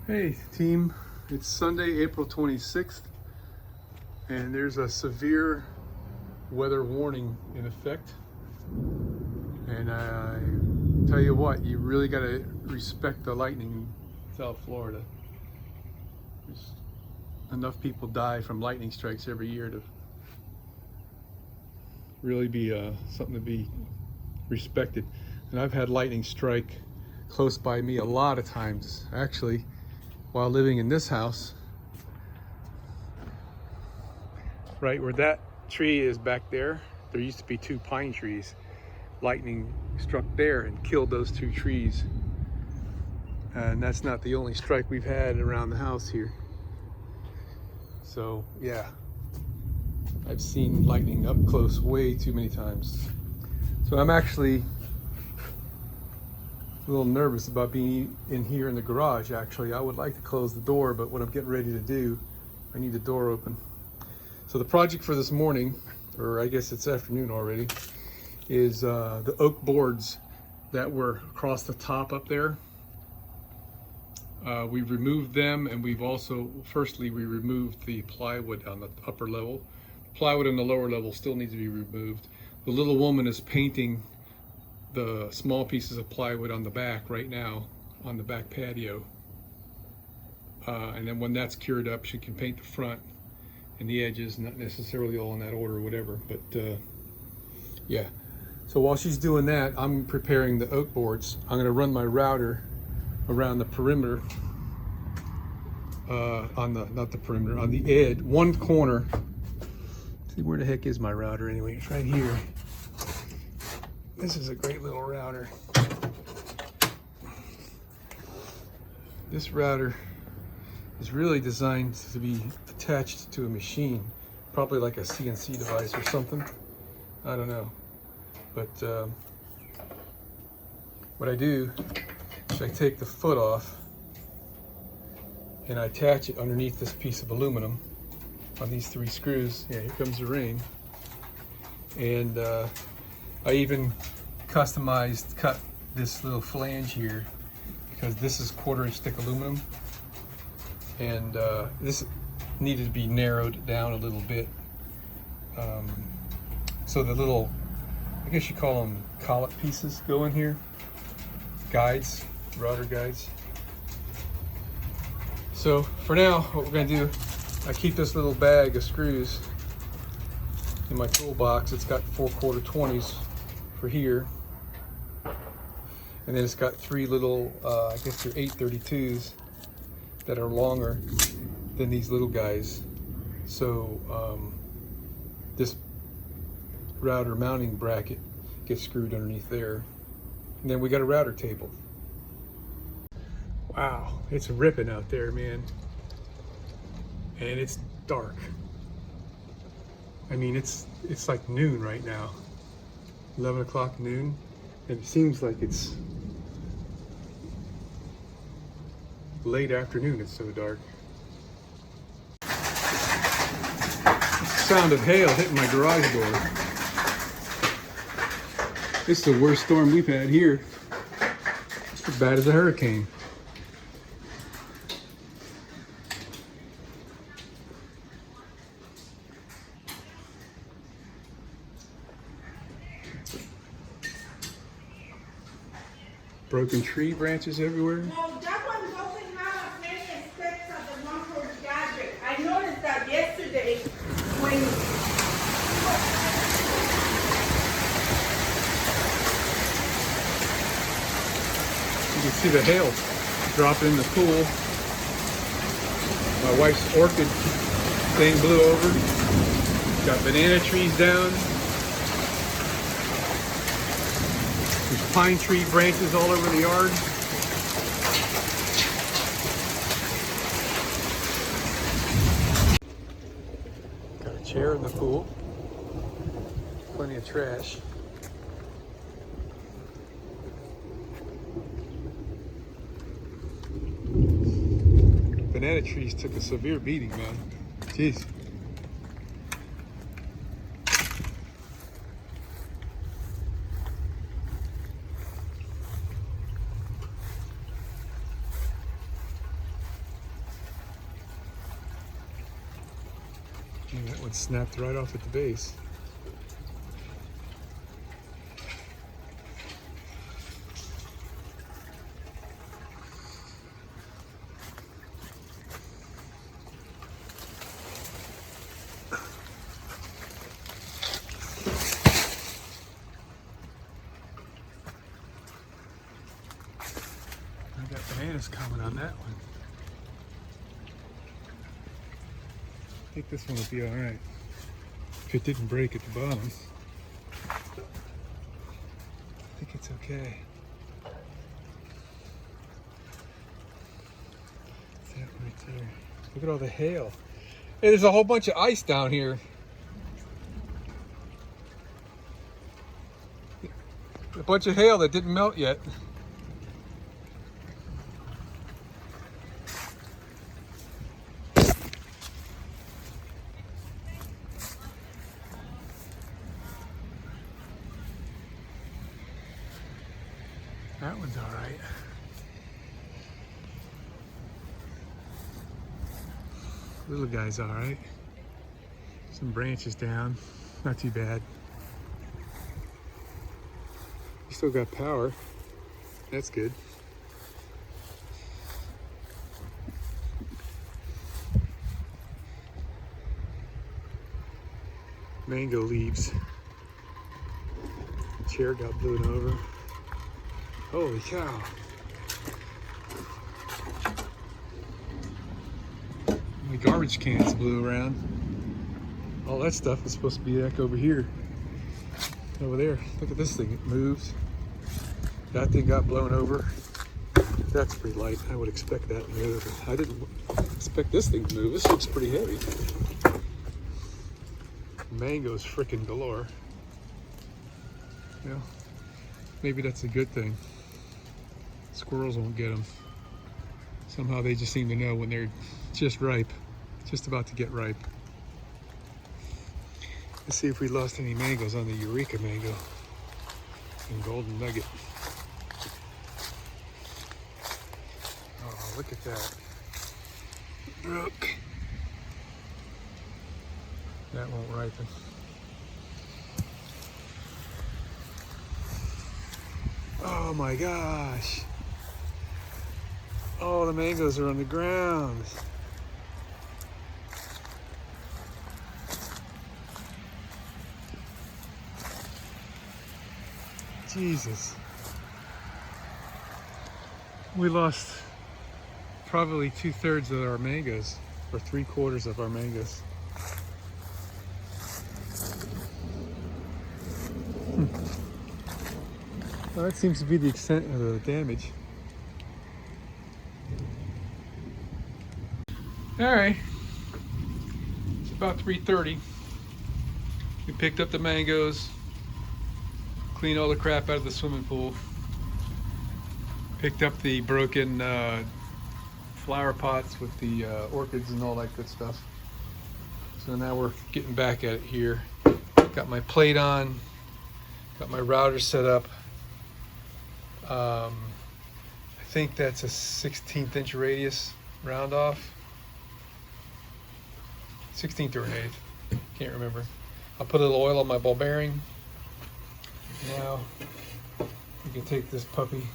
Hey team, it's Sunday, April 26th, and there's a severe weather warning in effect. And I tell you what, you really got to respect the lightning in South Florida. There's enough people die from lightning strikes every year to really be something to be respected. And I've had lightning strike close by me a lot of times, actually. While living in this house, right where that tree is back there used to be two pine trees. Lightning struck there and killed those two trees. And that's not the only strike we've had around the house here. So yeah, I've seen lightning up close way too many times. So I'm actually a little nervous about being in here in the garage. Actually, I would like to close the door, but what I'm getting ready to do, I need the door open. So the project for this morning, or I guess it's afternoon already, is the oak boards that were across the top up there. We've removed them, and we've also, firstly, we removed the plywood on the upper level. Plywood on the lower level still needs to be removed. The little woman is painting the small pieces of plywood on the back right now, on the back patio. And then when that's cured up, she can paint the front and the edges, not necessarily all in that order or whatever, but yeah. So while she's doing that, I'm preparing the oak boards. I'm gonna run my router around the perimeter, on the edge, one corner. See, where the heck is my router anyway? It's right here. This is a great little router. This router is really designed to be attached to a machine, probably like a CNC device or something. I don't know. But what I do is I take the foot off and I attach it underneath this piece of aluminum on these three screws. Yeah, here comes the rain. And I even cut this little flange here because this is 1/4 inch thick aluminum, and this needed to be narrowed down a little bit. So the little, I guess you call them collet pieces, go in here. Guides, router guides. So for now, what we're gonna do, I keep this little bag of screws in my toolbox. It's got 4 20s for here, and then it's got 3 little I guess they're 832s that are longer than these little guys. So this router mounting bracket gets screwed underneath there, and then we got a router table. Wow, it's ripping out there, man, and it's dark. I mean, it's like noon right now, 11 o'clock noon, and it seems like it's late afternoon. It's so dark. Sound of hail hitting my garage door. It's the worst storm we've had here. It's as bad as a hurricane. Broken tree branches everywhere. No, that one doesn't have as many steps as the one for the gadget. I noticed that yesterday when you can see the hail dropping in the pool. My wife's orchid thing blew over. Got banana trees down. There's pine tree branches all over the yard. Got a chair in the pool. Plenty of trash. Banana trees took a severe beating, man. Jeez. And that one snapped right off at the base. I got bananas coming on that one. I think this one will be all right. If it didn't break at the bottom, I think it's okay. That right there. Look at all the hail. Hey, there's a whole bunch of ice down here. A bunch of hail that didn't melt yet. That one's all right. Little guy's all right. Some branches down, not too bad. You still got power. That's good. Mango leaves. Chair got blown over. Holy cow. My garbage cans blew around. All that stuff is supposed to be back over here. Over there. Look at this thing. It moves. That thing got blown over. That's pretty light. I would expect that to move. I didn't expect this thing to move. This looks pretty heavy. Mangoes frickin' galore. Yeah. Maybe that's a good thing. Squirrels won't get them. Somehow they just seem to know when they're just ripe, just about to get ripe. Let's see if we lost any mangoes on the Eureka mango and Golden Nugget. Oh, look at that. Brook. That won't ripen. Oh my gosh. Oh, the mangoes are on the ground. Jesus. We lost probably 2/3 of our mangoes, or 3/4 of our mangoes. Well, that seems to be the extent of the damage. All right, it's about 3:30. We picked up the mangoes, cleaned all the crap out of the swimming pool, picked up the broken flower pots with the orchids and all that good stuff. So now we're getting back at it here. Got my plate on, got my router set up. I think that's a 1/16 inch radius round off. 16th or an 8th, can't remember. I'll put a little oil on my ball bearing. Now we can take this puppy,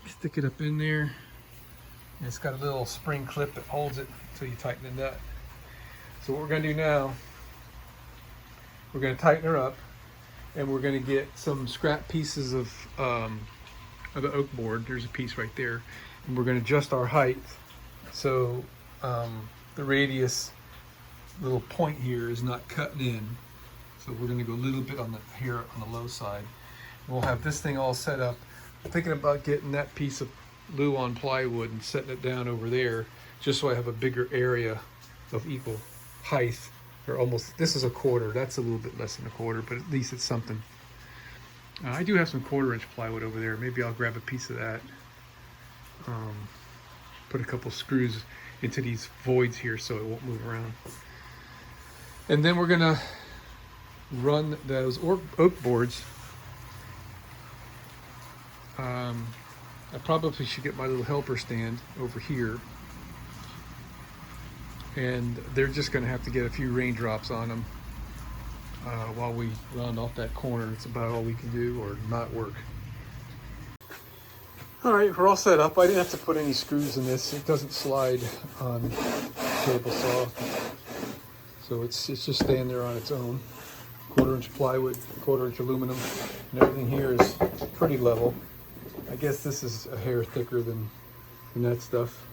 stick it up in there, and it's got a little spring clip that holds it until you tighten the nut. So what we're going to do now, we're going to tighten her up, and we're going to get some scrap pieces of the oak board. There's a piece right there, and we're going to adjust our height so the radius little point here is not cutting in. So we're going to go a little bit on the here on the low side. We'll have this thing all set up. I'm thinking about getting that piece of Luan plywood and setting it down over there, just so I have a bigger area of equal height, or almost. This is a quarter. That's a little bit less than a quarter, but at least it's something. I do have some 1/4 inch plywood over there. Maybe I'll grab a piece of that. Put a couple screws into these voids here so it won't move around. And then we're gonna run those oak boards I probably should get my little helper stand over here. And they're just gonna have to get a few raindrops on them while we round off that corner. It's about all we can do or not work. All right, we're all set up. I didn't have to put any screws in this. It doesn't slide on table saw. So it's just staying there on its own. 1/4 inch plywood, 1/4 inch aluminum, and everything here is pretty level. I guess this is a hair thicker than that stuff.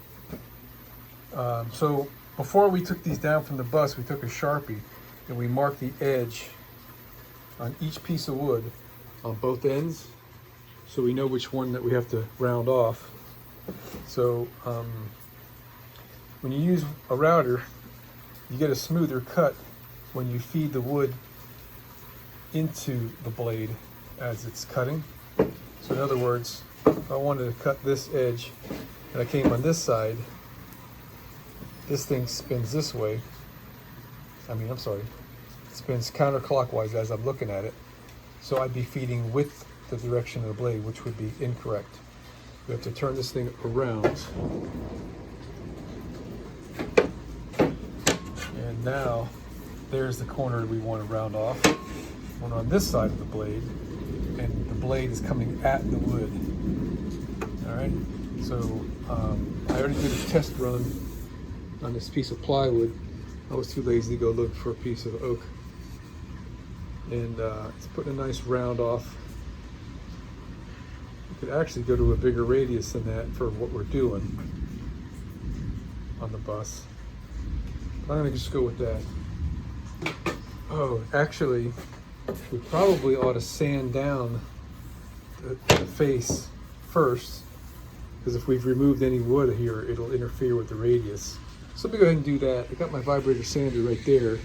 So before we took these down from the bus, we took a Sharpie and we marked the edge on each piece of wood on both ends, so we know which one that we have to round off. So when you use a router, you get a smoother cut when you feed the wood into the blade as it's cutting. So in other words, if I wanted to cut this edge and I came on this side, this thing spins this way. It spins counterclockwise as I'm looking at it. So I'd be feeding with the direction of the blade, which would be incorrect. We have to turn this thing around. And now there's the corner we want to round off. One on this side of the blade, and the blade is coming at the wood. All right, so I already did a test run on this piece of plywood. I was too lazy to go look for a piece of oak, and it's putting a nice round off. You could actually go to a bigger radius than that for what we're doing on the bus. I'm gonna just go with that. Oh, actually, we probably ought to sand down the face first, because if we've removed any wood here, it'll interfere with the radius. So let me go ahead and do that. I got my vibrator sander right there.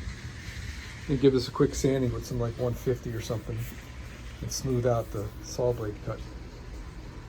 And give this a quick sanding with some like 150 or something and smooth out the saw blade cut.